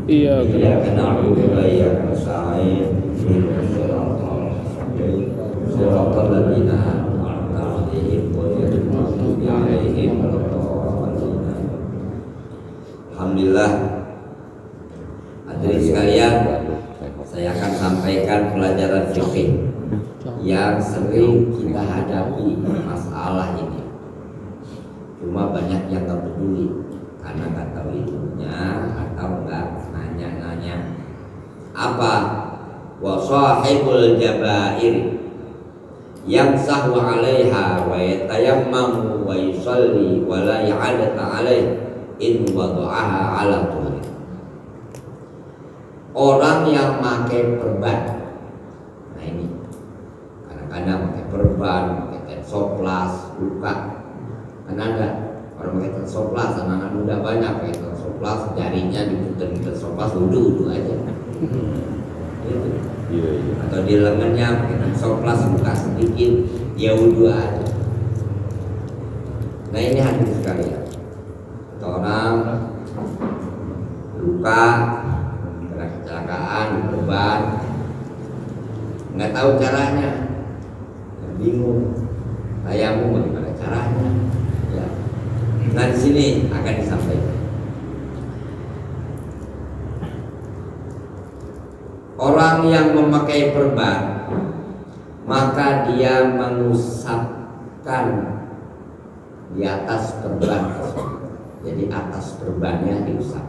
Iya, Iyyaka na'budu wa iyyaka nasta'in. Ihdinas siratal mustaqim. Siratal ladzina an'amta 'alaihim ghairil maghdubi 'alaihim waladdallin. Alhamdulillah. Hadirin sekalian, saya akan sampaikan pelajaran fikih yang sering kita hadapi masalah ini. Cuma banyak yang nggak peduli karena nggak tahu ilmunya atau nggak nanya-nanya. Apa? Wa sahibul jabair yang sahwa 'alaiha wa yatayammamu wa yusalli wa la i'adata 'alaihi in wada'aha 'ala tuhri. Orang yang pakai perban. Nah ini kadang-kadang pakai perban, pakai tensoplas, luka. Kan ada orang pakai tensoplas, anak-anak muda banyak pakai tensoplas, jarinya diputar tensoplas, wudu aja. Atau di lengannya pakai tensoplas, buka sedikit, ya wudu aja. Nah ini hadirin sekalian, orang luka karena kecelakaan, beban, nggak tahu caranya, bingung, tayamum bagaimana caranya. Ya. Nah di sini akan disampaikan. Orang yang memakai perban, maka dia mengusapkan di atas perban tersebut. Jadi atas perbannya diusap.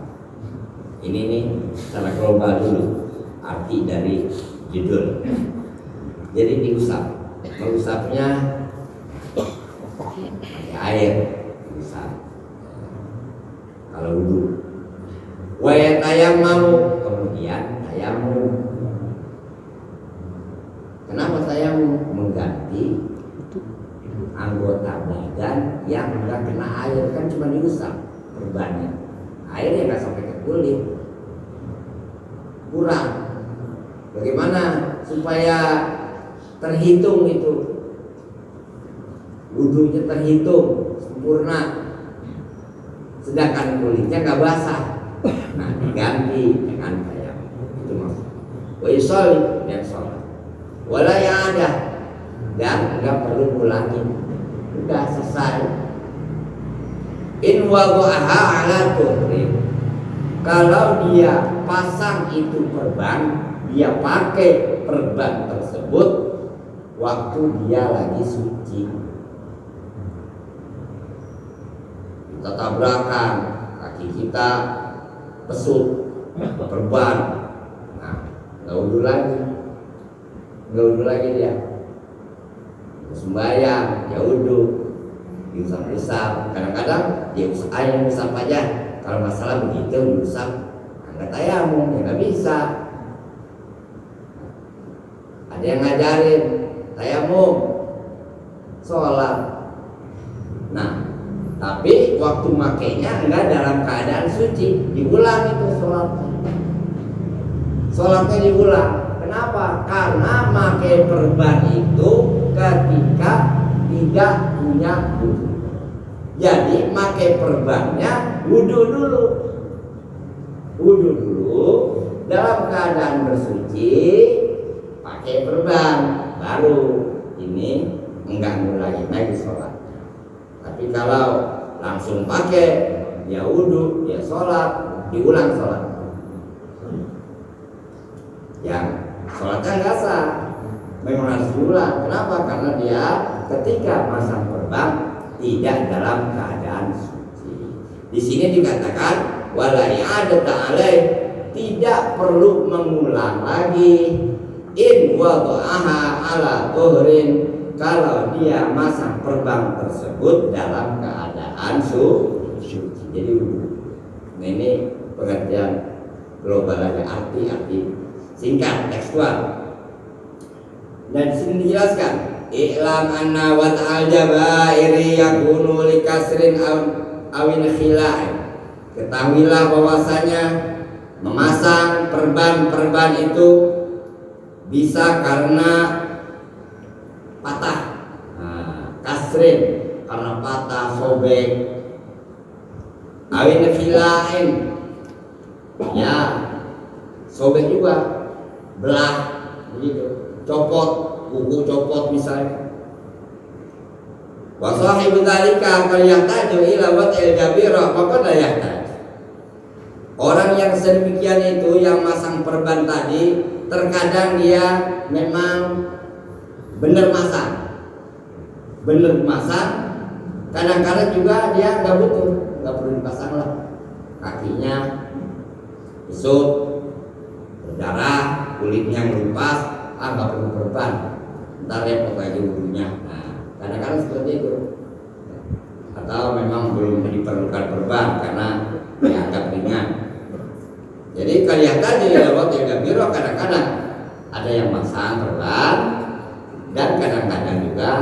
Ini nih secara global dulu arti dari judul. Jadi diusap. Mengusapnya pakai air, diusap. Kalau wudhu. Wa yatayammamu, kemudian tayamum. Kenapa tayamum? Mengganti anggota badan yang enggak kena air, kan cuma diusap perbannya. Airnya nggak sampai ke kulit, kurang. Bagaimana supaya terhitung itu wudhunya terhitung sempurna, sedangkan kulitnya nggak basah? Nah diganti dengan tayamum. Itu maksudnya. Wa yusalli, dan sholat. Wala ada, dan nggak perlu ngulangin, udah selesai. In wada'aha 'ala tuhri, kalau dia pasang itu perban, dia pakai perban tersebut waktu dia lagi suci. Kita tabrakan, kaki kita pesut perban, nah nggak wudhu lagi dia. Sembahyang, ya wudhu, diusap-usap. Kadang-kadang dia usap aja. Kalau masalah begitu diusap, nggak tayamum, ya nggak bisa. Ada yang ngajarin tayamum, sholat. Nah, tapi waktu makainya enggak dalam keadaan suci, diulang itu sholatnya diulang. Kenapa? Karena pakai perban itu ketika tidak punya wudhu. Jadi pakai perbannya wudhu dulu dalam keadaan bersuci, pakai perban, baru ini enggak ngulangin lagi sholat. Tapi kalau langsung pakai, dia wudhu, dia sholat, diulang sholat, yang sholatnya nggak sah, memang harus diulang. Kenapa? Karena dia ketika pasang perban tidak dalam keadaan suci. Di sini dikatakan wala i'adata 'alaih, tidak perlu mengulang lagi. In wada'aha 'ala tuhrin, kalau dia masang perban tersebut dalam keadaan suci. Jadi nah ini pengertian global aja, arti singkat tekstual. Dan di sini dijelaskan, i'lam anna wat'al jabairi yakunu li kasrin awin khila'in. Ketahuilah bahwasanya memasang perban itu bisa karena patah, kasrin karena patah, sobek, awin khila'in, ya sobek juga, belah, begitu, copot, kuku copot misalnya. Wa sahibu dzalika kal yahtaju ila wad'il jabira maka la yahtaju. Orang yang sedemikian itu yang masang perban tadi terkadang dia memang benar masang, kadang-kadang juga dia nggak perlu dipasang lah, kakinya besut, berdarah, kulitnya melupas, nggak perlu perban, ntar repot aja wudhunya. Nah, kadang-kadang seperti itu, atau memang belum diperlukan perban karena dianggap ringan. Jadi kelihatan di dalam waktu yang biro kadang-kadang ada yang masang perban dan kadang-kadang juga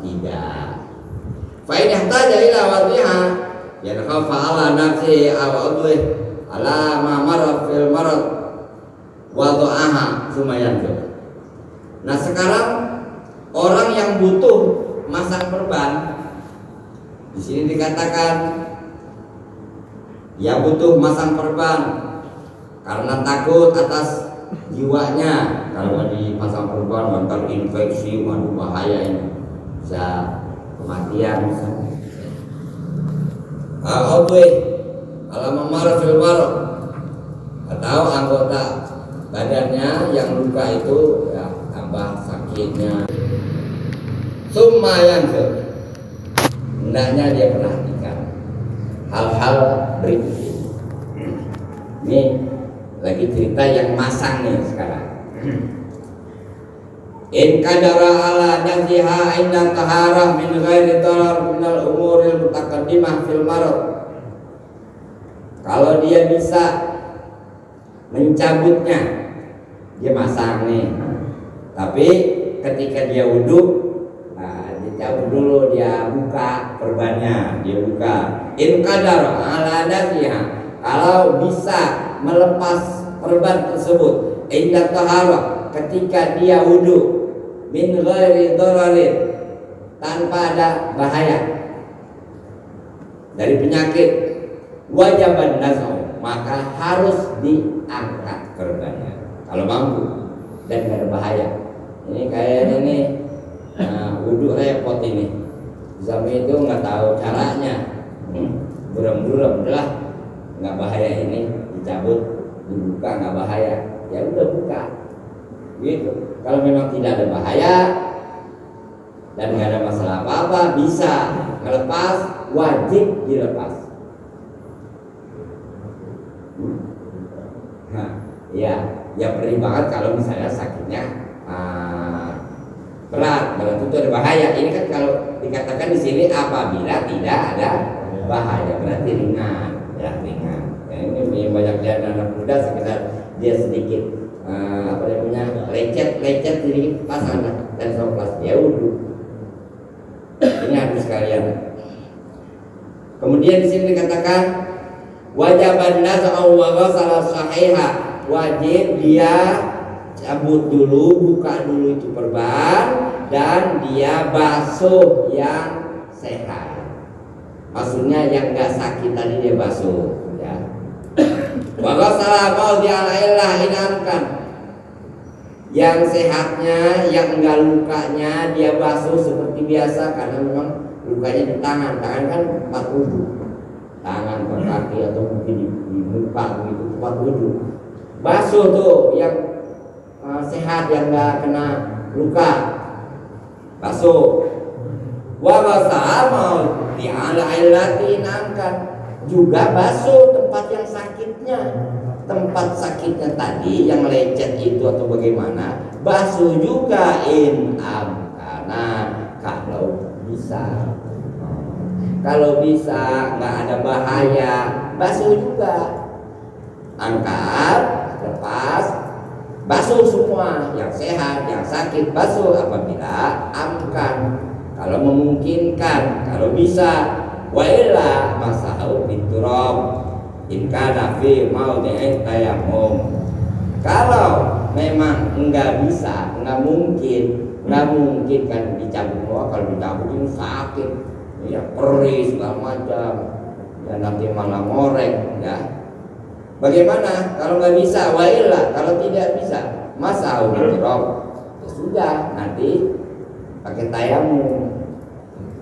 tidak. Faidah taja ila wadhiha ya khafa ala nafsi aw udhi ala ma marad fil marad wada'aha sumayan. Nah sekarang orang yang butuh masang perban di sini dikatakan ya butuh masang perban karena takut atas jiwanya. Kalau dipasang perban mantar infeksi, waduh bahaya ini, bisa kematian misalnya. Alam marad fil marad, atau anggota badannya yang luka itu ya tambah sakitnya. Summa yang hendaknya dia perhatikan hal-hal berikut ini. Ini lagi cerita yang masang nih sekarang. In kadara ala naziha inda taharah min ghairi darar minal umuril mutaqaddimah fil marad. Kalau dia bisa mencabutnya, dia masang nih, tapi ketika dia wudhu, nah dicabut dulu, dia buka perbannya, dia buka. In kadara ala naziha, kalau bisa melepas perban tersebut inda taharah, ketika dia wudhu, min ghairi dararin, tanpa ada bahaya dari penyakit, wajiban naz'u, maka harus diangkat perbannya kalau mampu dan tidak ada bahaya. Ini kayak ini wudhu repot ini, Zami itu nggak tahu caranya, buram-buram lah, nggak bahaya ini, dicabut dibuka nggak bahaya, ya udah buka gitu. Kalau memang tidak ada bahaya dan nggak ada masalah apa-apa, bisa melepas, wajib dilepas. Nah, ya perih banget kalau misalnya sakitnya berat itu ada bahaya. Ini kan kalau dikatakan di sini apabila tidak ada bahaya, berarti ringan, ya ringan. Ya, ini banyak anak muda sekedar dia sedikit lecet sedikit pasang dan soplas dia wudhu. Ini harus sekalian. Kemudian di sini dikatakan wajiban naz'u wa ghasala sahiha, wajib dia cabut dulu, buka dulu itu perban dan dia basuh yang sehat. Maksudnya yang enggak sakit tadi dia basuh, ya. Wa ghasala mawdi'al inamkan, yang sehatnya, yang enggak lukanya dia basuh seperti biasa, karena memang lukanya di tangan kan tempat wudhu, tangan atau kaki atau mungkin di muka begitu tempat wudhu. Basuh tuh yang sehat, yang enggak kena luka, basuh. Wa ghasala mawdi'al inamkan, juga basuh tempat yang sakitnya. Tempat sakitnya tadi yang lecet itu atau bagaimana, basuh juga karena kalau bisa. Kalau bisa nggak ada bahaya, basuh juga. Angkat, lepas, basuh semua, yang sehat, yang sakit basuh apabila amkan, kalau memungkinkan, kalau bisa. Wa illa masahu biturab in kana fi mawdi'i tayammum. Kalau memang enggak bisa, enggak mungkin kan dicabut. Kalau dicabut ini sakit, ya perih segala macam, ya nanti malah ngorek, ya. Bagaimana kalau nggak bisa? Wailah, kalau tidak bisa, masa ya sudah, nanti pakai tayamum.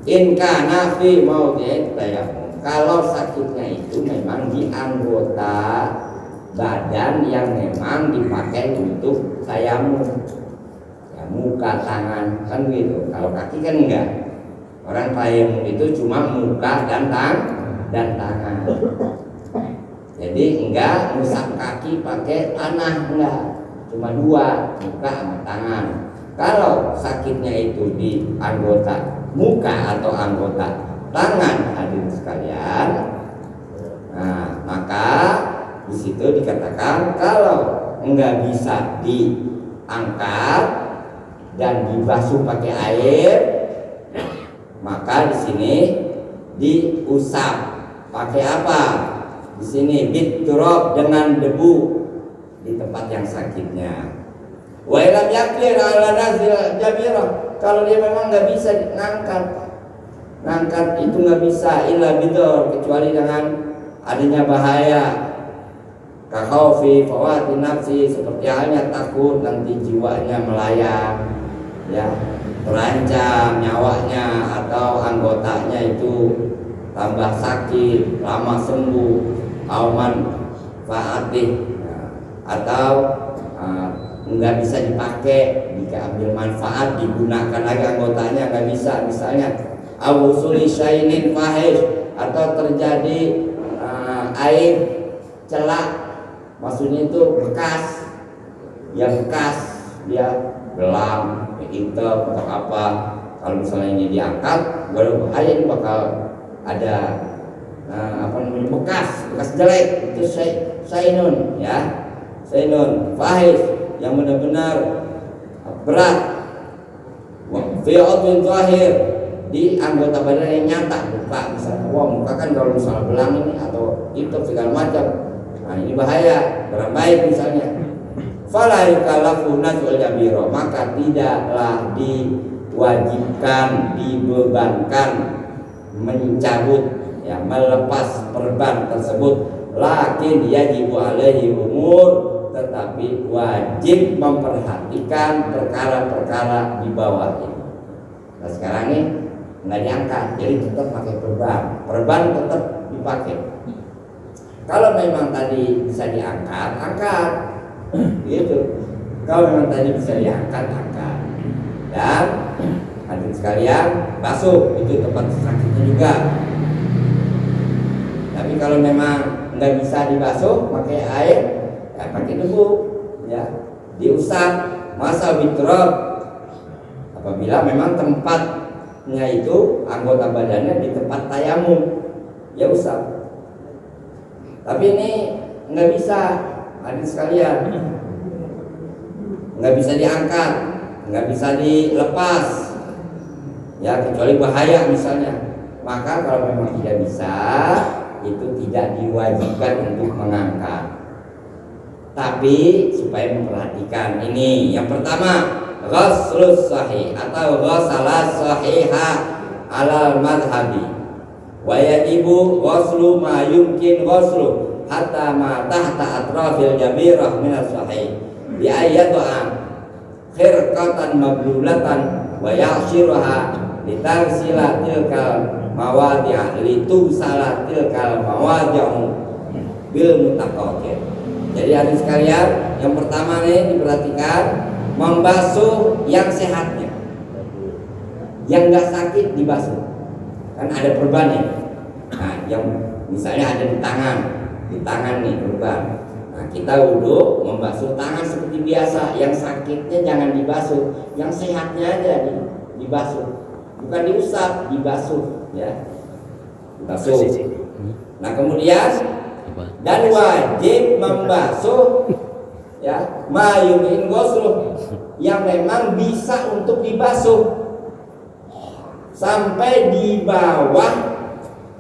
In kana fi maudhi'i tayamum. Kalau sakitnya itu memang di anggota badan yang memang dipakai untuk tayamum, ya, muka, tangan, kan gitu. Kalau kaki kan enggak. Orang tayamum itu cuma muka dan tangan. Jadi enggak ngusap kaki pakai tanah, enggak. Cuma dua, muka sama tangan. Kalau sakitnya itu di anggota muka atau anggota tangan, hadirin sekalian, nah maka di situ dikatakan kalau enggak bisa diangkat dan dibasuh pakai air, maka di sini diusap pakai apa? Di sini biturab, dengan debu di tempat yang sakitnya. Wa ilam yakdir ala nazil jabirah, kalau dia memang nggak bisa ngangkat itu nggak bisa illa bidor, kecuali dengan adanya bahaya, kakhaufi fawati nafsi, seperti halnya takut nanti jiwanya melayang, ya, terancam nyawanya atau anggotanya itu tambah sakit, lama sembuh, auman faatih, atau nggak bisa dipakai, diambil manfaat, digunakan lagi anggotanya nggak bisa, misalnya awusuli syainin fahish, atau terjadi aib celak, maksudnya itu bekas, yang bekas dia belam, hitam atau apa. Kalau misalnya ini diangkat, baru bahaya, ini bakal ada bekas jelek, itu sainun, ya, sainun fahish, yang benar-benar berat. Fi'atun zahir, di anggota badan yang nyata, muka misalnya. Wah, muka kan kalau misalnya belang ini atau itu segala macam, nah ini bahaya, kurang baik misalnya. Fala yukallafu nazul jabiro, maka tidaklah diwajibkan, dibebankan mencabut, ya, melepas perban tersebut. Lakin yajibu alaihi umur, tetapi wajib memperhatikan perkara-perkara di bawah ini. Nah sekarang ini nggak diangkat, jadi tetap pakai perban tetap dipakai. Kalau memang tadi bisa diangkat, angkat, gitu. Kalau memang tadi bisa diangkat, angkat. Dan hadirin sekalian, basuh, itu tempat sakitnya juga. Tapi kalau memang nggak bisa dibasuh pakai air, ya pakai debu, ya, diusap, masa biturab, apabila memang tempatnya itu anggota badannya di tempat tayamum, ya usap. Tapi ini nggak bisa, hadirin sekalian, nggak bisa diangkat, nggak bisa dilepas, ya, kecuali bahaya misalnya. Maka kalau memang tidak bisa, itu tidak diwajibkan untuk mengangkat. Tapi supaya memperhatikan ini, yang pertama, ghuslus sahih atau ghusala sahiha alal madhabi, wa yajibu ghuslu ma yumkin ghuslu hatta ma tahta atrafil jabirah minas sahih bi ayyatu'a khirqatan mablulatan wa ya'shiruha litarsila tilkal mawadi'a litusala tilkal mawadi'u bil mutaqadir. Jadi hadirin sekalian, yang pertama nih diperhatikan, membasuh yang sehatnya, yang nggak sakit dibasuh. Kan ada perban ya. Nah, yang misalnya ada di tangan nih perban. Nah, kita wudhu membasuh tangan seperti biasa. Yang sakitnya jangan dibasuh, yang sehatnya aja dibasuh, bukan diusap, dibasuh, ya, dibasuh. Nah kemudian dan wajib membasuh, ya, mayumin ghusluh, yang memang bisa untuk dibasuh sampai di bawah.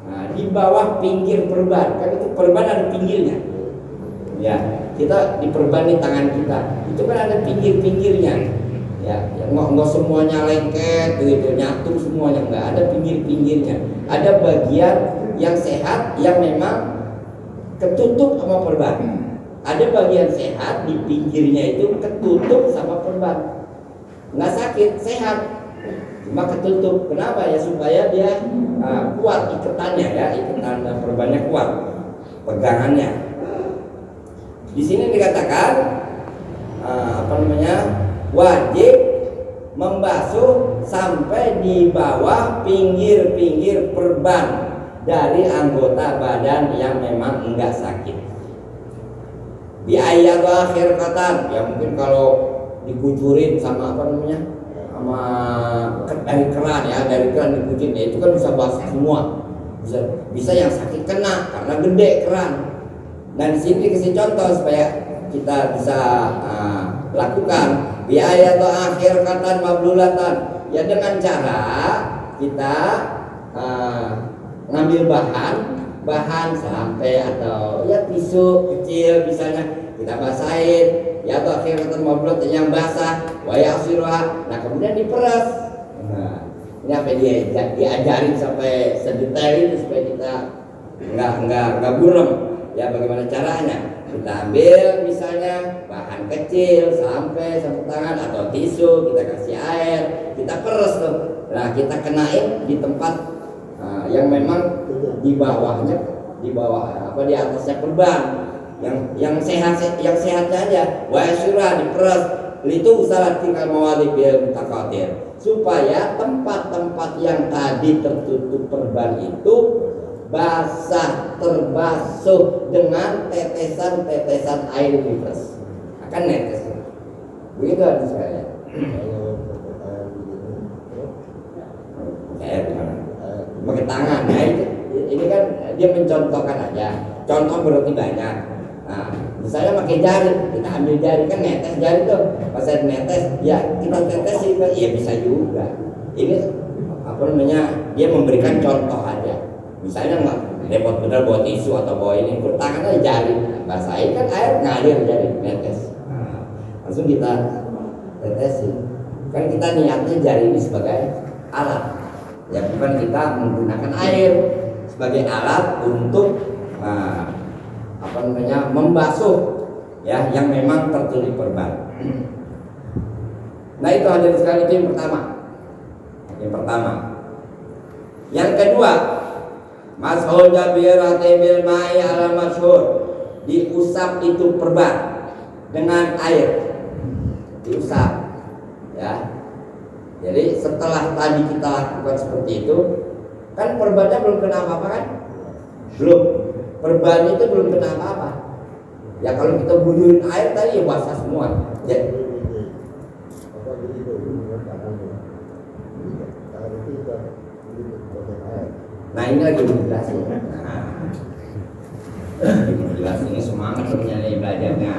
Nah, di bawah pinggir perban, kan itu perban ada pinggirnya, ya, kita diperban di tangan kita, itu kan ada pinggirnya, ya, nggak semuanya lengket gitu, nyatu semuanya, nggak, ada pinggirnya, ada bagian yang sehat yang memang ketutup sama perban. Ada bagian sehat di pinggirnya itu ketutup sama perban. Nggak sakit, sehat, cuma ketutup. Kenapa ya? Supaya dia kuat iketannya ya, iketan perbannya kuat, pegangannya. Di sini dikatakan wajib membasuh sampai di bawah pinggir-pinggir perban dari anggota badan yang memang enggak sakit. Di ayat akhir kata, ya mungkin kalau dikucurin sama sama dari keran ya, dari keran dikucurin, ya itu kan bisa basah semua. Bisa yang sakit kena karena gede keran. Nah di sini dikasih contoh supaya kita bisa lakukan. Di ayat akhir kata mablulatan, ya dengan cara kita ngambil bahan sampai atau ya tisu kecil misalnya kita basahin ya, atau akhirnya mablot yang basah wayasiruha, nah kemudian diperas. Nah ini apa diajarin sampai sedetail itu supaya kita nggak buram ya. Bagaimana caranya? Kita ambil misalnya bahan kecil sampai satu tangan atau tisu, kita kasih air, kita peras tuh. Nah kita kenain di tempat yang memang di bawahnya, di atasnya perban, yang sehatnya aja. Wasyura diperas, itu salah tinggal mawali bil mutakatir, supaya tempat-tempat yang tadi tertutup perban itu basah, terbasuh dengan tetesan-tetesan air diperas, akan netes. Begitu aja sekalian. Pakai tangan ya, ini kan dia mencontohkan aja, contoh berarti banyak. Nah, misalnya pakai jari, kita ambil jari kan netes jari tuh, pas saya netes ya kita tetes sih, ya bisa juga. Ini dia memberikan contoh aja. Misalnya nggak repot bener bawa tisu atau bawa ini, tangan aja jari, basahin kan air ngalir jadi netes. Nah, langsung kita tetesin. Kan kita niatnya jari ini sebagai alat. Ya bukan kita menggunakan air sebagai alat untuk membasuh ya yang memang tertutup perban. Nah itu hadirin sekalian, itu yang pertama. Yang kedua, mashul jabirati bil ma'i ala masyhur, diusap itu perban dengan air, diusap ya. Jadi setelah tadi kita lakukan seperti itu, kan perbannya belum kena apa-apa kan? Belum. Perban itu belum kena apa-apa. Ya kalau kita buyurin air tadi ya basah semua. Ya. Nah ini lagi dijelasin. Dijelasin, ini semangat sebenarnya belajarnya.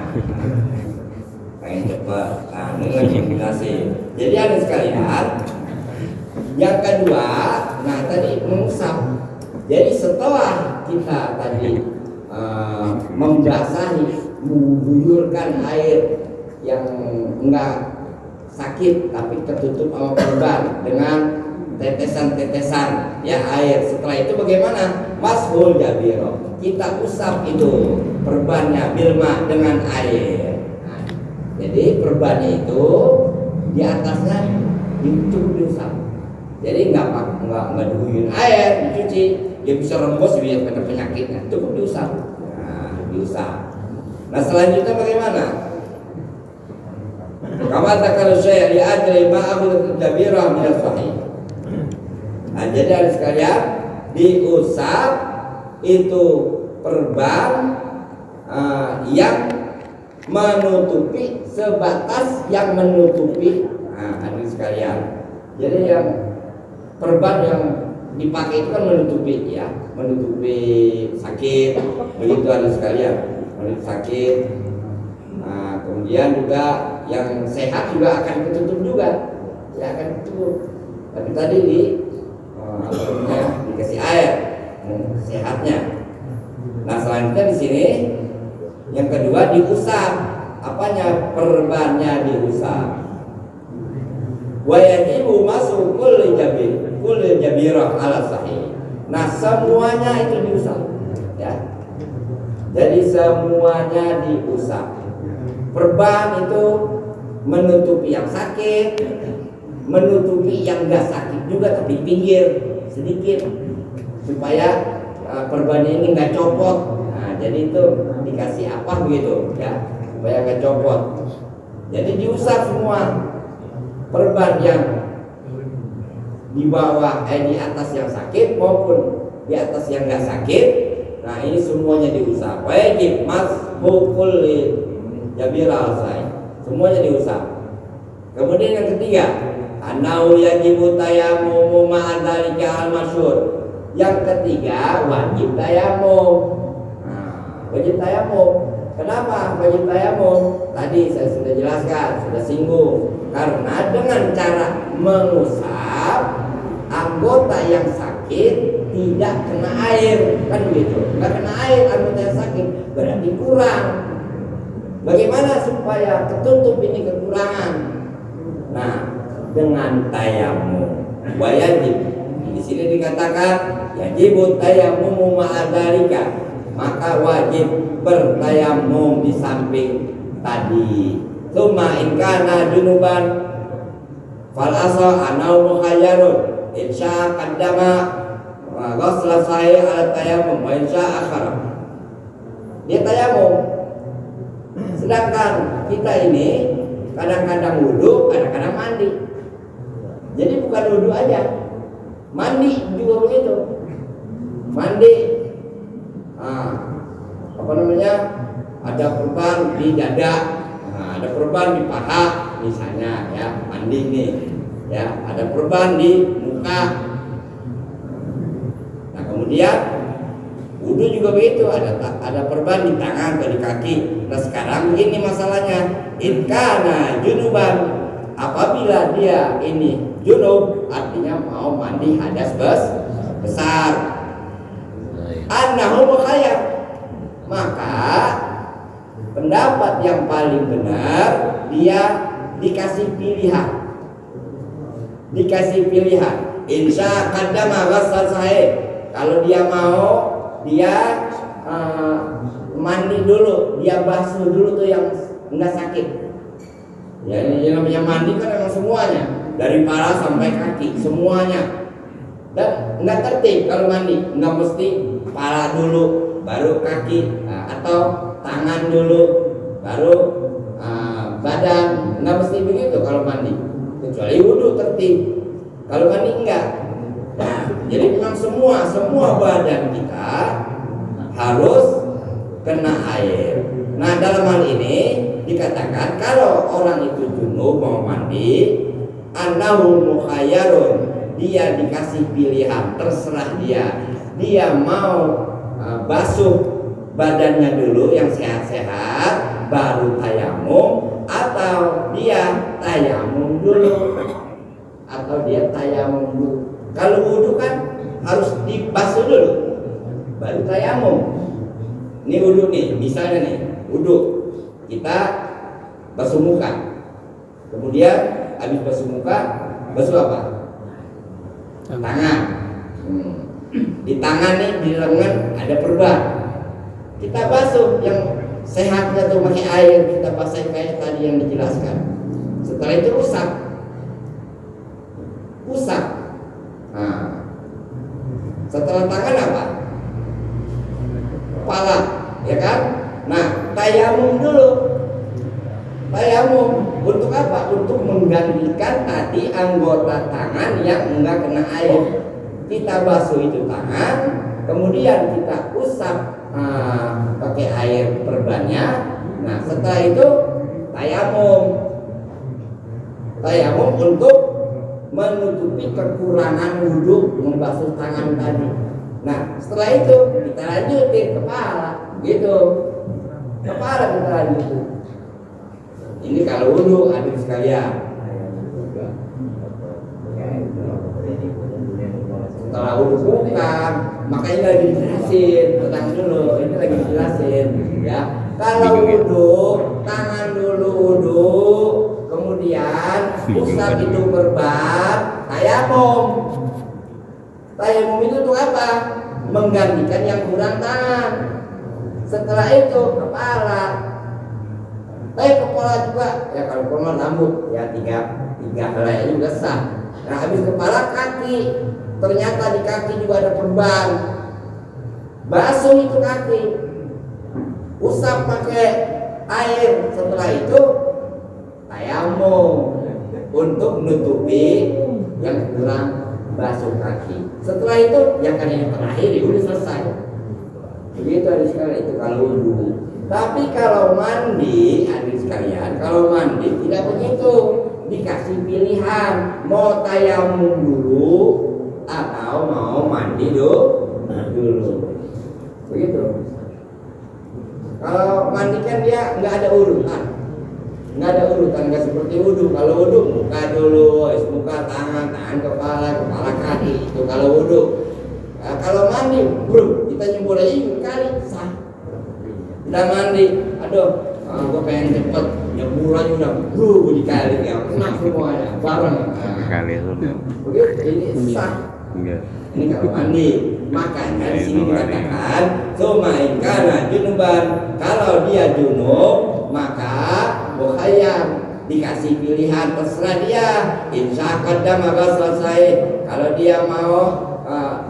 Pengen cepat. Nah ini lagi dijelasin. Jadi ada sekalian. Yang kedua, nah tadi mengusap. Jadi setelah kita tadi membasahi, mengguyurkan air yang enggak sakit tapi tertutup sama perban dengan tetesan-tetesan ya air. Setelah itu bagaimana? Mashul jabiro, kita usap itu perbannya bilma dengan air. Nah, jadi perbannya itu di atasnya cukup diusap. Jadi nggak diguyur air, dicuci, dia bisa rembes biar kena penyakitnya. Cukup diusap. Nah, diusap. Nah selanjutnya bagaimana? Kama takalu saya li'adri ma'ahu jabirah min as-sahih. Nah jadi ada sekalian, diusap itu perban yang menutupi sebatas yang menutupi. Nah ada sekalian. Jadi yang perban yang dipakai itu kan menutupi ya, menutupi sakit, begitu ada sekalian, menutupi sakit. Nah, kemudian juga yang sehat juga akan ketutup juga, ya akan ketutup. Tapi tadi dikasih air sehatnya. Nah selanjutnya di sini yang kedua diusap, apanya? Perbannya diusap. Wajibu masuk kul jabirah ala sahih. Nah semuanya itu diusap ya. Jadi semuanya diusap. Perban itu menutupi yang sakit, menutupi yang gak sakit juga tapi pinggir sedikit supaya perbannya ini nggak copot. Nah, jadi itu dikasih apa begitu ya supaya nggak copot. Jadi diusap semua perban yang di bawah di atas yang sakit maupun di atas yang nggak sakit. Nah ini semuanya diusap. Wajib mas hukul jabira say. Semuanya diusap. Kemudian yang ketiga, anau yajibu tayammum ma'adzalika al-masyhur. Yang ketiga wajib tayamum. Nah, wajib tayamum. Kenapa wajib tayamum? Tadi saya sudah jelaskan, sudah singgung. Karena dengan cara mengusap anggota yang sakit tidak kena air, kan begitu? Nggak kena air anggota yang sakit berarti kurang. Bagaimana supaya ketutup ini kekurangan? Nah, dengan tayamum. Wajib. Di sini dikatakan yajib tayamum ma'adzalika. Maka wajib bertayamum di samping tadi. Tsumma in kana junuban fal asal anau mukhayyarun insya qaddama wa ghusla sahih ala tayamum wa insya akhara. Dia tayamum. Sedangkan kita ini kadang-kadang wudu, kadang-kadang mandi. Jadi bukan wudu aja, mandi juga begitu. Mandi, apa namanya? Ada perban di dada, ada perban di paha, misalnya ya mandi nih, ya ada perban di muka. Nah kemudian wudu juga begitu, ada perban di tangan atau di kaki. Nah sekarang begini masalahnya, in kana junuban, apabila dia ini junub, artinya mau mandi hadas besar, annahu mukhayyar, maka pendapat yang paling benar dia dikasih pilihan. Insya qaddama ghusl sahih. Kalau dia mau, dia mandi dulu, dia basuh dulu tuh yang enggak sakit. Ya ini namanya mandi kan memang semuanya, dari kepala sampai kaki semuanya. Dan enggak tertib kalau mandi, enggak mesti kepala dulu baru kaki, atau tangan dulu baru badan. Enggak mesti begitu kalau mandi, kecuali wudu tertib. Kalau mandi enggak. Nah, jadi memang semua badan kita harus kena air. Nah dalam hal ini dikatakan kalau orang itu junub mau mandi, annahu mukhayyarun, dia dikasih pilihan, terserah dia mau basuh badannya dulu yang sehat-sehat baru tayamum, atau dia tayamum dulu. Kalau wudu kan harus dibasuh dulu baru tayamum. Ini wudu nih, misalnya nih wudu, kita basuh muka, kemudian habis basuh muka basuh apa? Tangan. Di tangan nih, di lengan ada perban, kita basuh yang sehatnya tuh pakai air, kita basahin kayak tadi yang dijelaskan. Setelah itu usap. Nah, setelah tangan apa? Kepala, ya kan? Nah, tayamum dulu. Tayamum untuk apa? Untuk menggantikan tadi anggota tangan yang enggak kena air. Kita basuh itu tangan, kemudian kita usap pakai air perbannya. Nah, setelah itu tayamum. Tayamum untuk menutupi kekurangan wudhu membasuh tangan tadi. Nah setelah itu kita lanjutin kepala, gitu. Kepala kita lanjutin. Ini kalau wudhu adik sekalian. Setelah wudhu bukan, makanya lagi dijelasin. Tenang dulu, ini lagi dijelasin, ya. Kalau wudhu, tangan dulu wudhu, kemudian usap itu perban, tayamum. Tayamum itu untuk apa? Menggantikan yang kurang tangan. Setelah itu kepala. Kepala juga ya, kalau kepala rambut ya tiga helai juga sah. Nah habis kepala kaki, ternyata di kaki juga ada perban. Basuh itu kaki, usap pakai air. Setelah itu tayamum untuk menutupi yang kurang, basuh kaki. Setelah itu yang yang terakhir udah selesai. Begitu adik sekalian, itu kalau wudhu. Tapi kalau mandi, adik sekalian, kalau mandi tidak begitu. Dikasih pilihan, mau tayamum dulu atau mau mandi dulu. Begitu. Kalau mandi kan dia nggak ada urutan, nggak seperti wudhu. Kalau wudhu muka dulu, muka, tangan, kepala kaki, itu kalau wudhu. Nah, kalau mandi, bro, kita nyebur aja kali sah. Udah mandi, aduh, gue pengen cepet nyebur aja udah, bro, dikali ya, kena semuanya, bareng. Kali itu. Begitu, ini sah. Ini kalau mandi. Makanya di sini dikatakan, sumain kana junuban, kalau dia junub maka muhayyam, dikasih pilihan, terserah dia. Insya Allah maka selesai. Kalau dia mau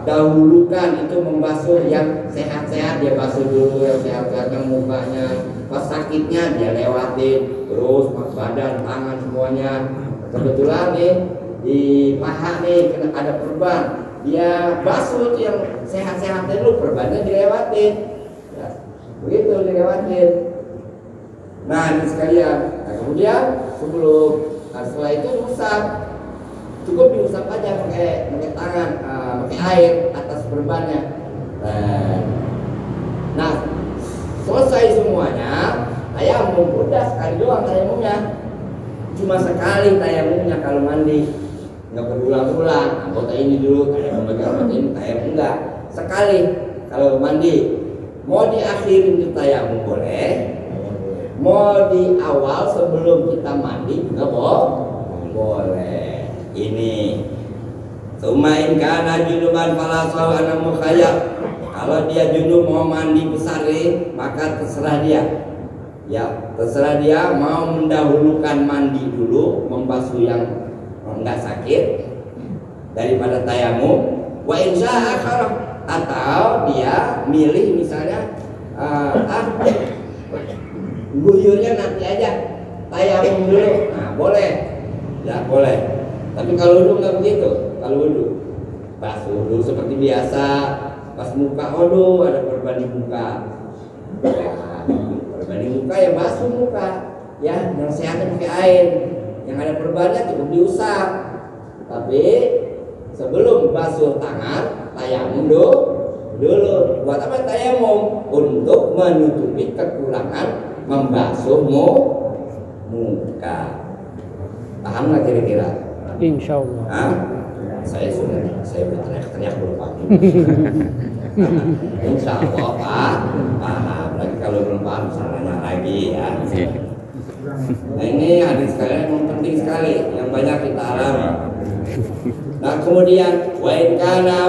dahulukan itu membasuh yang sehat-sehat, dia basuh dulu yang sehat-sehat, yang mukanya. Pas sakitnya dia lewatin terus badan, tangan semuanya. Kebetulan nih di paha nih kena ada perban, dia basuh itu yang sehat-sehat dulu, perbannya dilewatin ya, begitu dilewatin. Nah ini sekalian, nah, kemudian setelah itu usap, cukup diusap aja pakai tangan, pakai air atas perbannya. Nah selesai semuanya, tayamum udah sekali doang tayamumnya, cuma sekali tayamumnya kalau mandi, nggak berulang-ulang. Anggota ini dulu tayamum lagi, anggota ini tayamum, enggak, sekali. Kalau mandi mau diakhirin ke tayamum boleh, mau di awal sebelum kita mandi juga boleh. Ini sumain kana junuban falasau ana mukhayyab, kalau dia junub mau mandi besar maka terserah dia. Ya, terserah dia mau mendahulukan mandi dulu, membasuh yang enggak sakit daripada tayamum. Wa insya Allah, atau dia milih misalnya guyurnya nanti aja tayamum dulu. Nah, boleh. Ya, boleh. Tapi kalau wudhu nggak begitu. Kalau wudhu basuh dulu seperti biasa. Pas muka, ada perban di muka. Ya, perban di muka ya basuh muka. Ya, yang sehatnya pakai air. Yang ada perbannya cukup diusap. Tapi sebelum basuh tangan, tayamum dulu. Buat apa tayamum? Untuk menutupi kekurangan membasuh muka. Paham nggak kira-kira? Insya Allah. Saya berteriak lupa. Insya Allah paham. Lagi kalau belum paham salahnya lagi ya. Nah ini hadis sekalian yang penting sekali, yang banyak kita alami. Nah kemudian wa in kana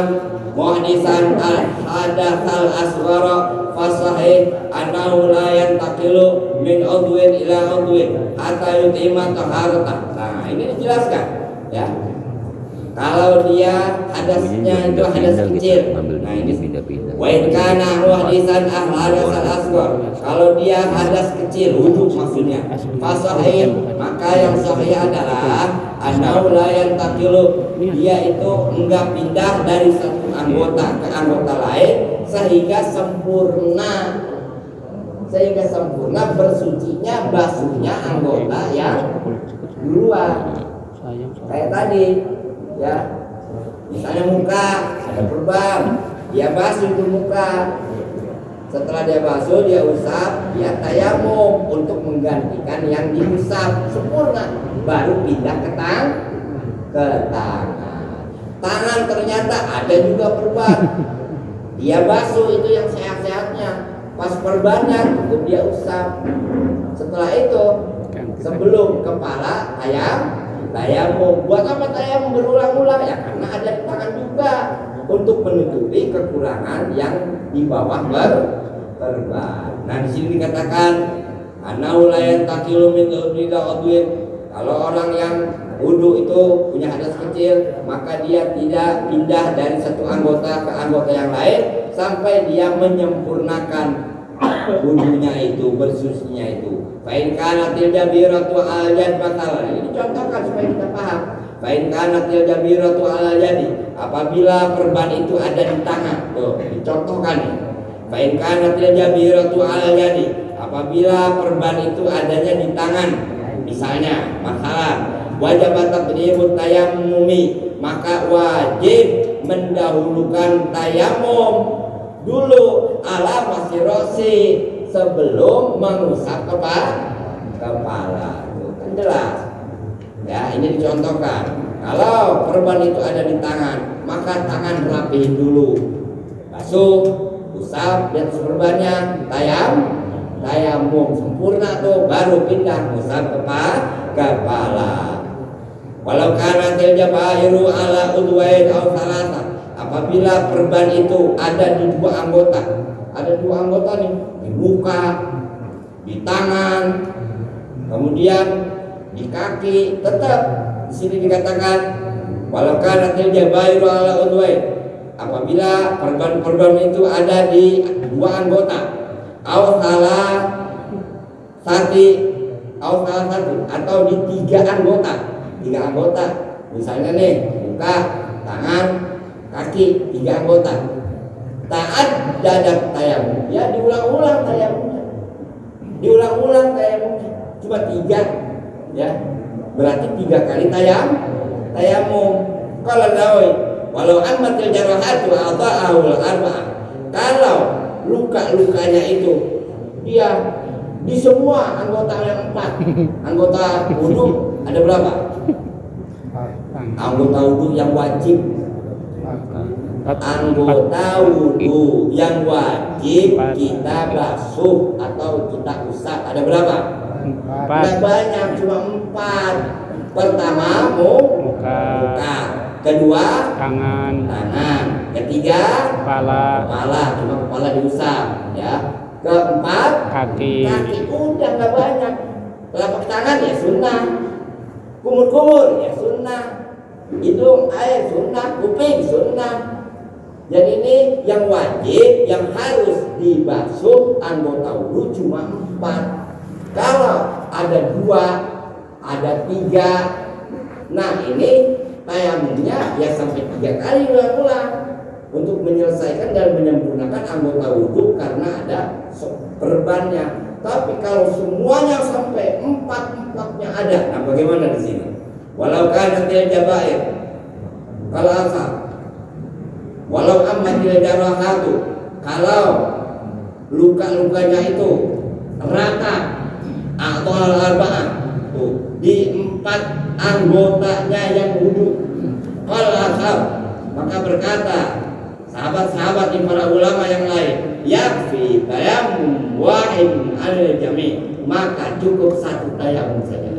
muhdisan al-hadatsal asghara fasahih annahu la yantaqilu min udwin ila udwin hatta yutima taharata. Nah ini dijelaskan ya. Kalau dia hadasnya itu hadas kecil, nah ini wa in kana muhdisan al-hadatsal asghar, kalau dia hadas kecil, wudhu maksudnya, fasahih, maka yang sahih adalah annahu la yantaqilu, dia itu enggak pindah dari satu anggota ke anggota lain sehingga sempurna bersucinya basuhnya anggota yang duluan. Kayak tadi ya, misalnya muka ada perban, dia basuh itu muka. Setelah dia basuh, dia usap, dia tayamum untuk menggantikan yang diusap sempurna, baru pindah ke tangan. Tangan ternyata ada juga perban, dia basuh itu yang sehat-sehatnya, pas perbannya cukup dia usap. Setelah itu sebelum kepala tayamum. Buat apa tayamum berulang-ulang? Ya karena ada di tangan juga, untuk menutupi kekurangan yang di bawah perban. Nah di sini dikatakan anau la yantaqilu min udwin. Kalau orang yang wudu itu punya hadas kecil, maka dia tidak pindah dari satu anggota ke anggota yang lain sampai dia menyempurnakan wudunya itu, bersucinya itu. Fa in kanatil jabiratu al yad batalan. Ini contohkan supaya kita paham. Fa in kanatil jabiratu al yadi, apabila perban itu ada di tangan. Tuh, dicontohkan nih. Fa in kanatil jabiratu al yadi, apabila perban itu adanya di tangan. Misalnya, masalah wajib taqdimut tayammumi, maka wajib mendahulukan tayamum dulu ala masyirosi sebelum mengusap kepala. Kan jelas ya, ini dicontohkan. Kalau perban itu ada di tangan, maka tangan rapihin dulu, basuh, usap dan perbannya, tayamum sempurna tuh, baru pindah usap kepala. Walau kana jabahiru ala udwain aw salasa, apabila perban itu ada di dua anggota, nih, di muka, di tangan, kemudian di kaki, tetap di sini dikatakan walau kana jabahiru ala udwain, apabila perban itu ada di dua anggota, aw salah satu atau di tiga anggota, misalnya nih muka, tangan, kaki, 3 anggota. Taat dadat tayamum, ya diulang-ulang tayamumnya, cuma 3 ya, berarti 3 kali tayamum. Kalau dawi walau ammatil jarahatu a'dha'ul arba'ah, kalau luka-lukanya itu dia di semua anggota yang 4. Anggota wudu ada berapa? Anggota wudu yang wajib. Anggota wudu yang wajib kita basuh atau kita usap ada berapa? Tidak banyak, cuma 4. Pertama muka. Kedua tangan. Ketiga kepala, cuma kepala diusap ya. Keempat kaki udah nggak banyak. Telapak tangan ya sunnah, kumur ya sunnah, hidung air sunnah, kuping sunnah. Jadi ini yang wajib, yang harus dibasuh anggota wudu cuma 4. Kalau ada 2, ada 3, nah ini tayamumnya ya sampai 3 kali ulang-ulang untuk menyelesaikan dan menyempurnakan anggota wudu karena ada perbannya. Tapi kalau semuanya sampai 4-4-nya ada, nah bagaimana di sini? Walau kana jabair, kalau asal, walau ammatil jarahatu, kalau luka-lukanya itu rata atau arba'ah tuh di 4 anggotanya yang wudu. Kalau asal, maka berkata sahabat-sahabat di para ulama yang lain, yakfi tayamum wahid al-jami', maka cukup 1 tayamum saja.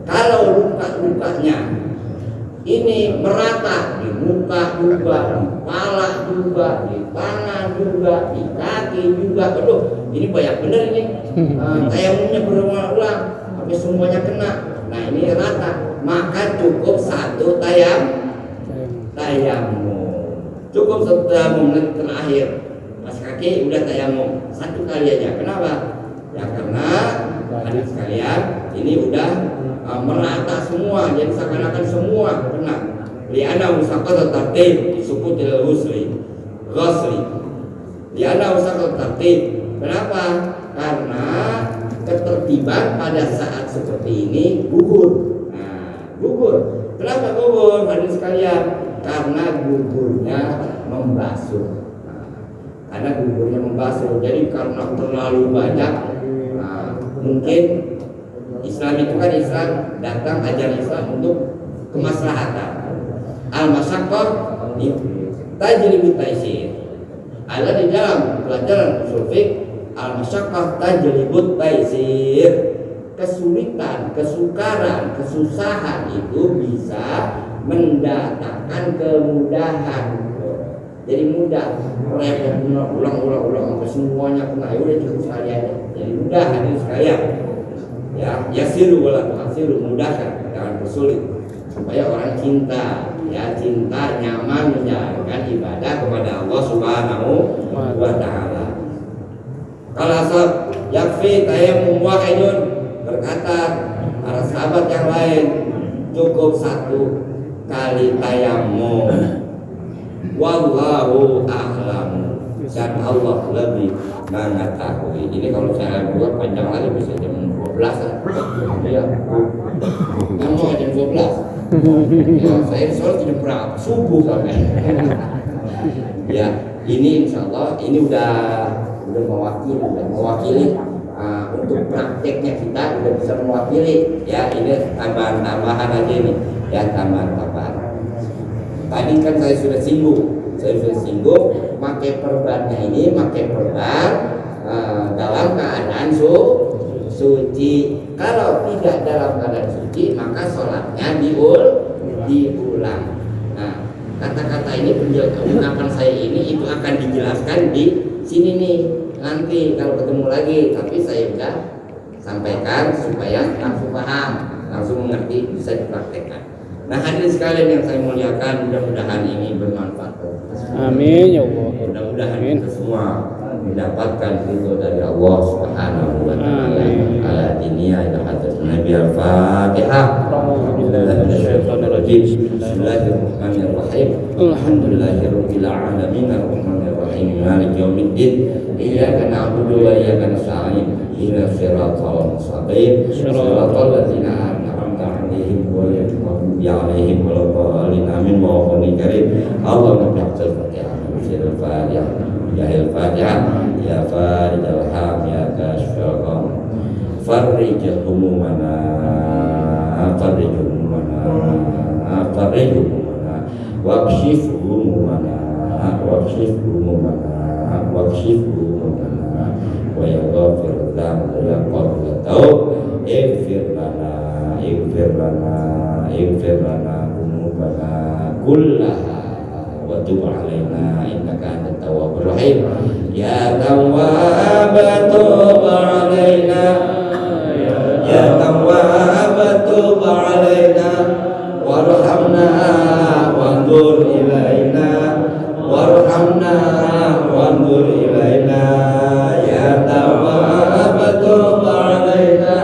Kalau luka-lukanya ini merata di muka juga, di kepala juga, di tangan juga, di kaki juga, aduh ini banyak bener ini tayamumnya berulang-ulang sampai semuanya kena. Nah ini rata, maka cukup 1 tayamum. Cukup 1 tayamum terakhir. Pas kaki udah tayamum 1 kali aja. Kenapa? Ya karena hadis sekalian ini udah merata semua, jadi seakan-akan semua kena. Liana usaqat tartib disukutil ghusli. Liana usaqat tartib. Kenapa? Karena ketertiban pada saat seperti ini gugur. Nah, gugur. Kenapa gugur? Hadis sekalian, karena gugurnya membasuh. Karena gugurnya membasuh. Jadi karena terlalu banyak, mungkin Islam itu kan Islam datang ajaran Islam untuk kemaslahatan. Al-masyaqqah tajri bi taysir. Ada di dalam pelajaran ushul fiqh, al-masyaqqah tajri bi taysir. Kesulitan, kesukaran, kesusahan itu bisa mendatangkan kemudahan. jadi mudah. Repot ulang sampai semuanya kena, ya udah cukup sekali aja. Jadi mudah hadirin sekalian. Ya, yasiru wala tu'asiru, mudahkan, jangan persulit supaya orang cinta, ya cinta nyaman menjalankan ibadah kepada Allah Subhanahu wa taala. Kalau asal yakfi tayammum wahidun, berkata para sahabat yang lain, cukup satu kali tayammum. Wallahu a'lam, dan Allah lebih mengetahui. Ini kalau saya buat panjang lagi bisa jam 12-an. Ya, kamu mau jam 12? Ya, saya sholat jam berapa? Subuh sampai. Ya, ini insya Allah ini udah mewakili untuk prakteknya kita udah bisa mewakili. Ya, ini tambahan aja nih. Ya, tambahan. Tadi kan saya sudah singgung, pakai perbannya ini, pakai perban dalam keadaan suci. Kalau tidak dalam keadaan suci, maka sholatnya diulang. Nah, kata-kata ini, ungkapan saya ini itu akan dijelaskan di sini nih nanti kalau ketemu lagi. Tapi saya sudah sampaikan supaya langsung paham, langsung mengerti, bisa dipraktekkan. Nah, hadirin sekalian yang saya muliakan, mudah-mudahan ini bermanfaat. Amin ya Allah. Mudah-mudahan kita semua mendapatkan ridho dari Allah Subhanahu wa taala. Ala dunia ila hadratin Nabi Al-Fatihah. Bismillahirrahmanirrahim. Alhamdulillahirabbil alamin arrahmanir rahim maliki yaumiddin. Iyyaka na'budu wa iyyaka nasta'in. Ihdinas siratal mustaqim. Siratal ladzina an'amta 'alaihim ghairil maghdubi 'alaihim waladdallin. Amin. Wa karim. Allahumma barik Al-Fatihah. Ya Al-Fatihah. Ya Faridul Ham, ya Kashfal Gham. Farrij humumana, farrij humumana, farrij humumana, wakshif humumana, wakshif humumana, wakshif humumana, wa ya ghafir dzam ya qabil taub, ighfir lana, ighfir lana, ighfir lana humumana kullaha wa tub alaina innaka antat tawwabur rahim. Ya Tawwab tub alaina, ya Tawwab tub alaina, warhamna wanzur ilaina, warhamna wanzur ilaina. Ya Tawwab tub alaina,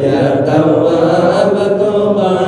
ya Tawwab tub alaina.